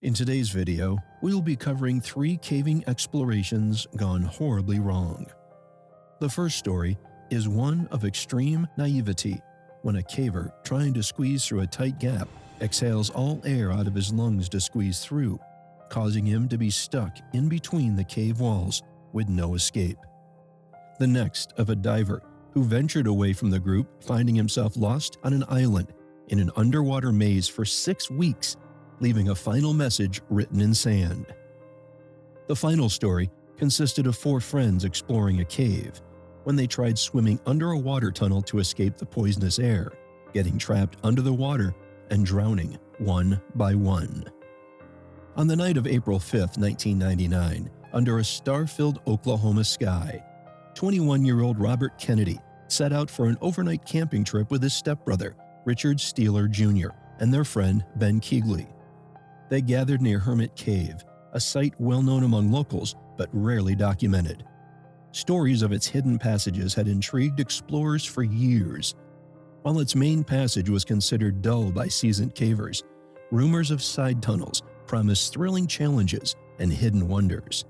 In today's video, we'll be covering 3 caving explorations gone horribly wrong. The first story is one of extreme naivety, when a caver trying to squeeze through a tight gap exhales all air out of his lungs to squeeze through, causing him to be stuck in between the cave walls with no escape. The next of a diver who ventured away from the group, finding himself lost on an island in an underwater maze for 6 weeks, leaving a final message written in sand. The final story consisted of 4 friends exploring a cave when they tried swimming under a water tunnel to escape the poisonous air, getting trapped under the water and drowning one by one. On the night of April 5, 1999, under a star-filled Oklahoma sky, 21-year-old Robert Kennedy set out for an overnight camping trip with his stepbrother, Richard Steeler Jr., and their friend Ben Keegley. They gathered near Hermit Cave, a site well known among locals but rarely documented. Stories of its hidden passages had intrigued explorers for years. While its main passage was considered dull by seasoned cavers, rumors of side tunnels promised thrilling challenges and hidden wonders.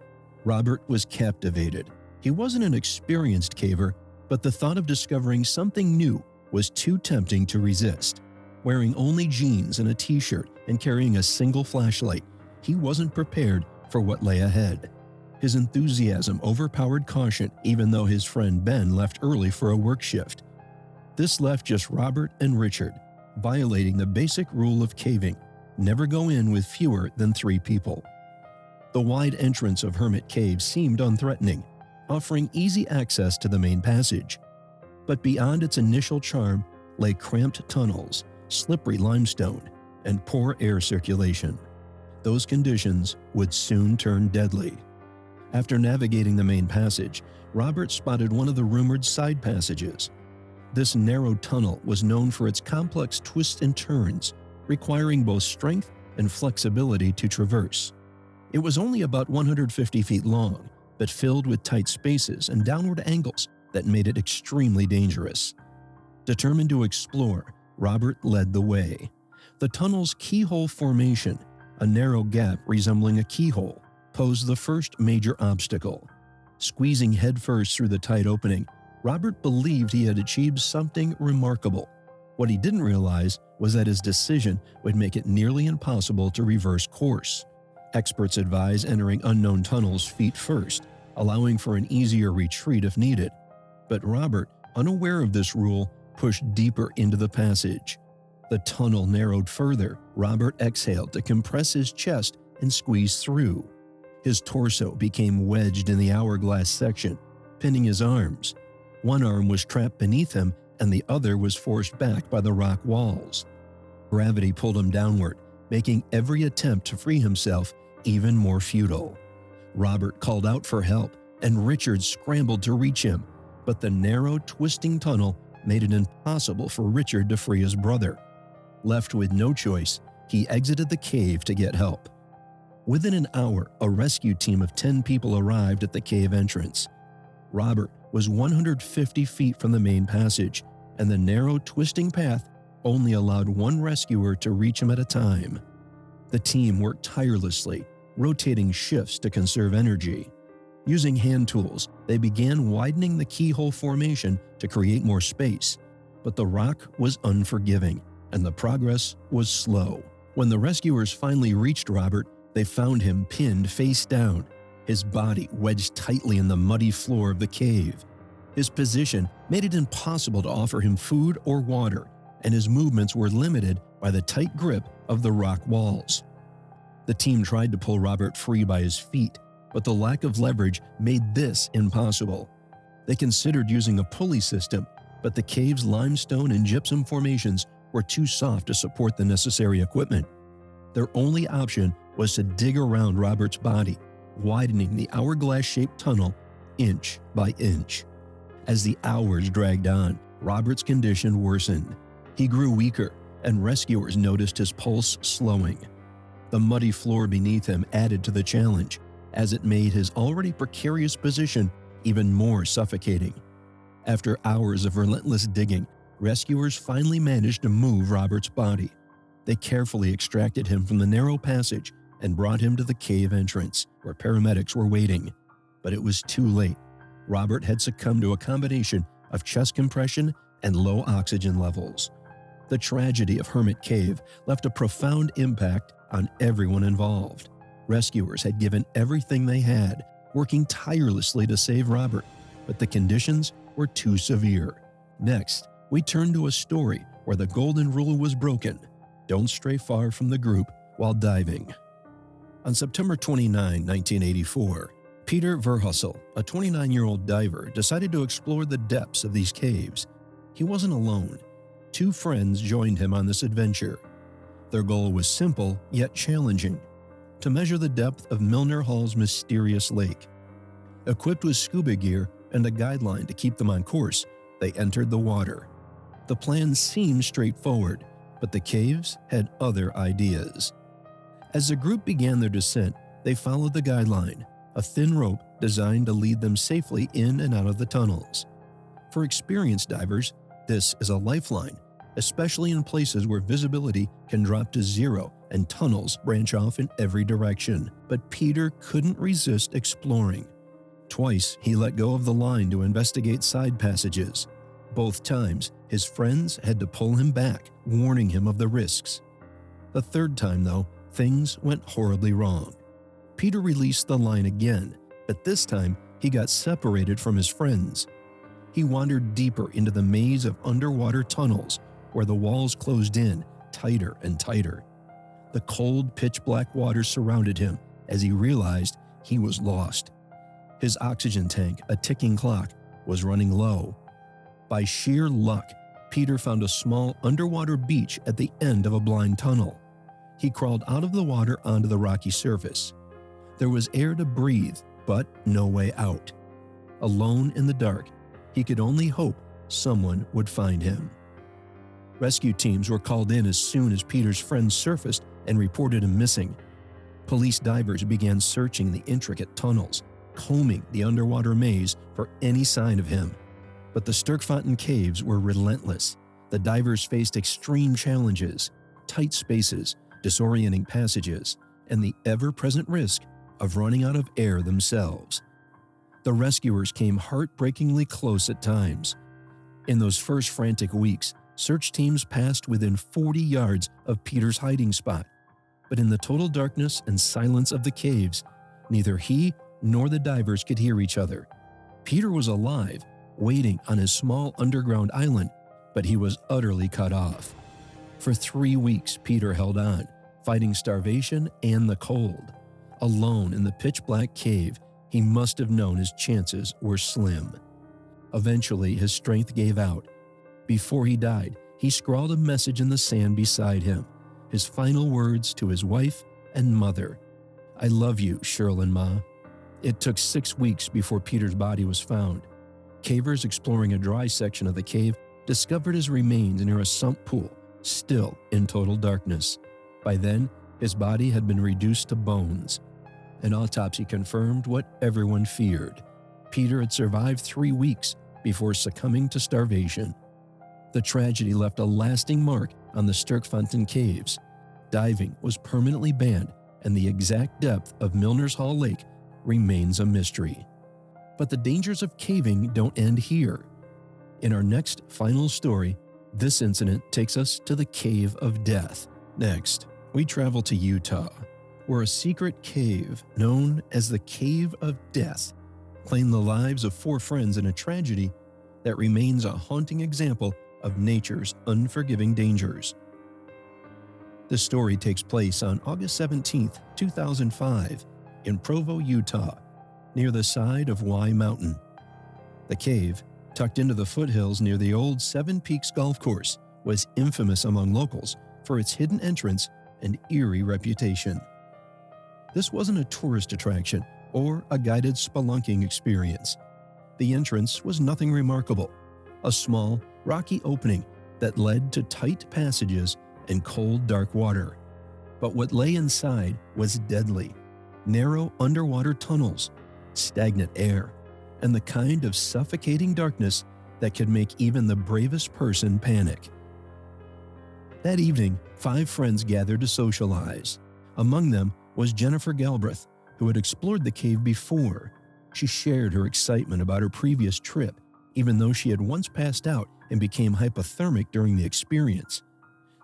Robert was captivated. He wasn't an experienced caver, but the thought of discovering something new was too tempting to resist. Wearing only jeans and a t-shirt and carrying a single flashlight, he wasn't prepared for what lay ahead. His enthusiasm overpowered caution even though his friend Ben left early for a work shift. This left just Robert and Richard, violating the basic rule of caving: never go in with fewer than 3 people. The wide entrance of Hermit Cave seemed unthreatening, offering easy access to the main passage. But beyond its initial charm lay cramped tunnels, slippery limestone, and poor air circulation. Those conditions would soon turn deadly. After navigating the main passage, Robert spotted one of the rumored side passages. This narrow tunnel was known for its complex twists and turns, requiring both strength and flexibility to traverse. It was only about 150 feet long, but filled with tight spaces and downward angles that made it extremely dangerous. Determined to explore, Robert led the way. The tunnel's keyhole formation, a narrow gap resembling a keyhole, posed the first major obstacle. Squeezing headfirst through the tight opening, Robert believed he had achieved something remarkable. What he didn't realize was that his decision would make it nearly impossible to reverse course. Experts advise entering unknown tunnels feet first, allowing for an easier retreat if needed. But Robert, unaware of this rule, pushed deeper into the passage. The tunnel narrowed further. Robert exhaled to compress his chest and squeeze through. His torso became wedged in the hourglass section, pinning his arms. One arm was trapped beneath him and the other was forced back by the rock walls. Gravity pulled him downward, making every attempt to free himself even more futile. Robert called out for help, and Richard scrambled to reach him, but the narrow, twisting tunnel made it impossible for Richard to free his brother. Left with no choice, he exited the cave to get help. Within an hour, a rescue team of 10 people arrived at the cave entrance. Robert was 150 feet from the main passage, and the narrow, twisting path only allowed one rescuer to reach him at a time. The team worked tirelessly, rotating shifts to conserve energy. Using hand tools, they began widening the keyhole formation to create more space, but the rock was unforgiving, and the progress was slow. When the rescuers finally reached Robert, they found him pinned face down, his body wedged tightly in the muddy floor of the cave. His position made it impossible to offer him food or water, and his movements were limited by the tight grip of the rock walls. The team tried to pull Robert free by his feet, but the lack of leverage made this impossible. They considered using a pulley system, but the cave's limestone and gypsum formations were too soft to support the necessary equipment. Their only option was to dig around Robert's body, widening the hourglass-shaped tunnel inch by inch. As the hours dragged on, Robert's condition worsened. He grew weaker, and rescuers noticed his pulse slowing. The muddy floor beneath him added to the challenge, as it made his already precarious position even more suffocating. After hours of relentless digging, rescuers finally managed to move Robert's body. They carefully extracted him from the narrow passage and brought him to the cave entrance, where paramedics were waiting. But it was too late. Robert had succumbed to a combination of chest compression and low oxygen levels. The tragedy of Hermit Cave left a profound impact on everyone involved. Rescuers had given everything they had, working tirelessly to save Robert, but the conditions were too severe. Next, we turn to a story where the golden rule was broken: don't stray far from the group while diving. On September 29, 1984, Peter Verhussel, a 29-year-old diver, decided to explore the depths of these caves. He wasn't alone. 2 friends joined him on this adventure. Their goal was simple yet challenging: to measure the depth of Milner Hall's mysterious lake. Equipped with scuba gear and a guideline to keep them on course, they entered the water. The plan seemed straightforward, but the caves had other ideas. As the group began their descent, they followed the guideline, a thin rope designed to lead them safely in and out of the tunnels. For experienced divers, this is a lifeline, especially in places where visibility can drop to zero and tunnels branch off in every direction. But Peter couldn't resist exploring. Twice, he let go of the line to investigate side passages. Both times, his friends had to pull him back, warning him of the risks. The third time, though, things went horribly wrong. Peter released the line again, but this time he got separated from his friends. He wandered deeper into the maze of underwater tunnels where the walls closed in tighter and tighter. The cold, pitch-black water surrounded him as he realized he was lost. His oxygen tank, a ticking clock, was running low. By sheer luck, Peter found a small underwater beach at the end of a blind tunnel. He crawled out of the water onto the rocky surface. There was air to breathe, but no way out. Alone in the dark, he could only hope someone would find him. Rescue teams were called in as soon as Peter's friends surfaced and reported him missing. Police divers began searching the intricate tunnels, combing the underwater maze for any sign of him. But the Sterkfontein caves were relentless. The divers faced extreme challenges: tight spaces, disorienting passages, and the ever-present risk of running out of air themselves. The rescuers came heartbreakingly close at times. In those first frantic weeks, search teams passed within 40 yards of Peter's hiding spot. But in the total darkness and silence of the caves, neither he nor the divers could hear each other. Peter was alive, waiting on his small underground island, but he was utterly cut off. For 3 weeks, Peter held on, fighting starvation and the cold. Alone in the pitch-black cave, he must have known his chances were slim. Eventually, his strength gave out. Before he died, he scrawled a message in the sand beside him, his final words to his wife and mother: "I love you, Cheryl and Ma." It took 6 weeks before Peter's body was found. Cavers exploring a dry section of the cave discovered his remains near a sump pool, still in total darkness. By then, his body had been reduced to bones. An autopsy confirmed what everyone feared. Peter had survived 3 weeks before succumbing to starvation. The tragedy left a lasting mark on the Sterkfontein caves. Diving was permanently banned, and the exact depth of Milner's Hall Lake remains a mystery. But the dangers of caving don't end here. In our next final story, this incident takes us to the Cave of Death. Next, we travel to Utah, where a secret cave known as the Cave of Death claimed the lives of 4 friends in a tragedy that remains a haunting example of nature's unforgiving dangers. The story takes place on August 17, 2005, in Provo, Utah, near the side of Y Mountain. The cave, tucked into the foothills near the old Seven Peaks Golf Course, was infamous among locals for its hidden entrance and eerie reputation. This wasn't a tourist attraction or a guided spelunking experience. The entrance was nothing remarkable, a small, rocky opening that led to tight passages and cold, dark water. But what lay inside was deadly: narrow underwater tunnels, stagnant air, and the kind of suffocating darkness that could make even the bravest person panic. That evening, 5 friends gathered to socialize. Among them was Jennifer Galbraith, who had explored the cave before. She shared her excitement about her previous trip, even though she had once passed out and became hypothermic during the experience.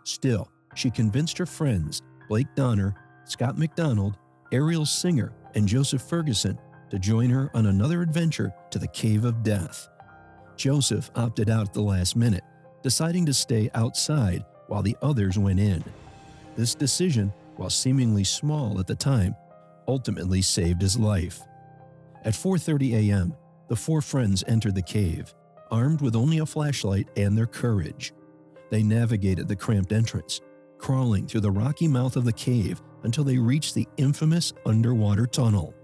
Still, she convinced her friends, Blake Donner, Scott McDonald, Ariel Singer, and Joseph Ferguson, to join her on another adventure to the Cave of Death. Joseph opted out at the last minute, deciding to stay outside while the others went in. This decision, while seemingly small at the time, ultimately saved his life. At 4:30 a.m., the four friends entered the cave, armed with only a flashlight and their courage. They navigated the cramped entrance, crawling through the rocky mouth of the cave until they reached the infamous underwater tunnel.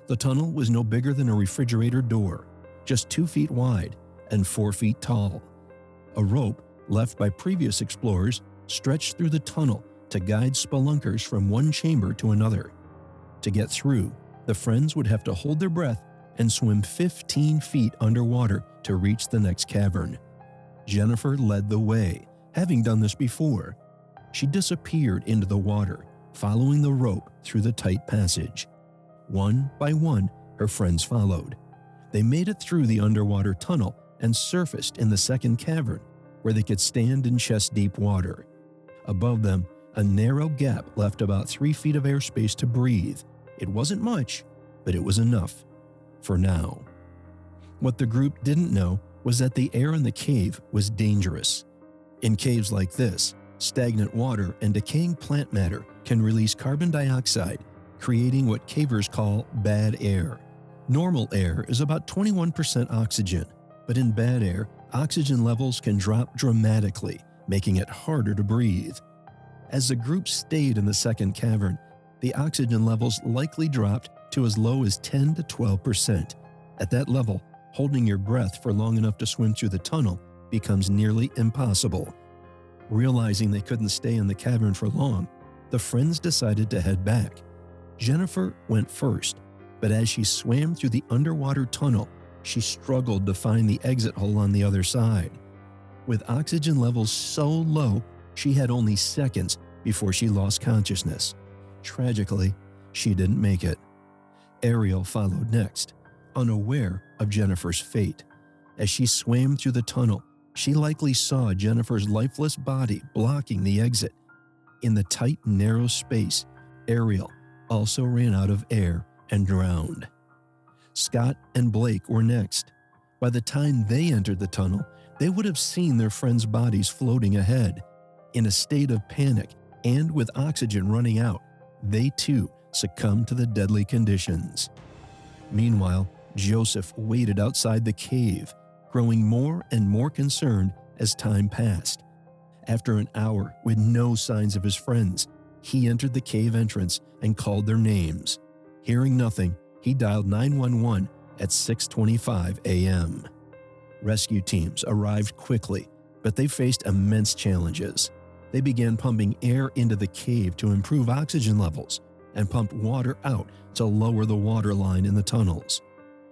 The tunnel was no bigger than a refrigerator door, just 2 feet wide and 4 feet tall. A rope, left by previous explorers, stretched through the tunnel to guide spelunkers from one chamber to another. To get through, the friends would have to hold their breath and swim 15 feet underwater to reach the next cavern. Jennifer led the way, having done this before. She disappeared into the water, following the rope through the tight passage. One by one, her friends followed. They made it through the underwater tunnel and surfaced in the second cavern, where they could stand in chest-deep water. Above them, a narrow gap left about 3 feet of airspace to breathe. It wasn't much, but it was enough. For now. What the group didn't know was that the air in the cave was dangerous. In caves like this, stagnant water and decaying plant matter can release carbon dioxide, creating what cavers call bad air. Normal air is about 21% oxygen, but in bad air, oxygen levels can drop dramatically, making it harder to breathe. As the group stayed in the second cavern, the oxygen levels likely dropped to as low as 10 to 12%. At that level, holding your breath for long enough to swim through the tunnel becomes nearly impossible. Realizing they couldn't stay in the cavern for long, the friends decided to head back. Jennifer went first, but as she swam through the underwater tunnel, she struggled to find the exit hole on the other side. With oxygen levels so low, she had only seconds before she lost consciousness. Tragically, she didn't make it. Ariel followed next, unaware of Jennifer's fate. As she swam through the tunnel, she likely saw Jennifer's lifeless body blocking the exit. In the tight, narrow space, Ariel also ran out of air and drowned. Scott and Blake were next. By the time they entered the tunnel, they would have seen their friends' bodies floating ahead. In a state of panic and with oxygen running out, they too succumbed to the deadly conditions. Meanwhile, Joseph waited outside the cave, growing more and more concerned as time passed. After an hour with no signs of his friends, he entered the cave entrance and called their names. Hearing nothing, he dialed 911 at 6:25 a.m. Rescue teams arrived quickly, but they faced immense challenges. They began pumping air into the cave to improve oxygen levels and pumped water out to lower the water line in the tunnels.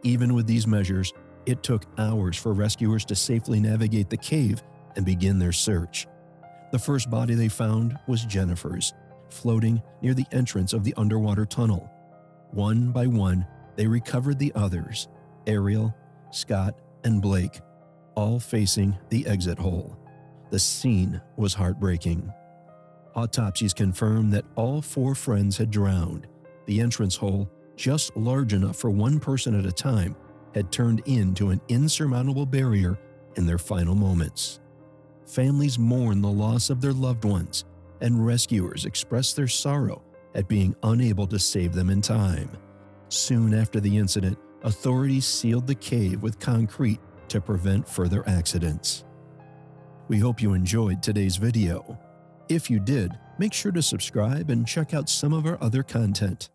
Even with these measures, it took hours for rescuers to safely navigate the cave and begin their search. The first body they found was Jennifer's, floating near the entrance of the underwater tunnel. One by one, they recovered the others, Ariel, Scott, and Blake, all facing the exit hole. The scene was heartbreaking. Autopsies confirmed that all four friends had drowned. The entrance hole, just large enough for one person at a time, had turned into an insurmountable barrier in their final moments. Families mourned the loss of their loved ones, and rescuers expressed their sorrow at being unable to save them in time. Soon after the incident, authorities sealed the cave with concrete to prevent further accidents. We hope you enjoyed today's video. If you did, make sure to subscribe and check out some of our other content.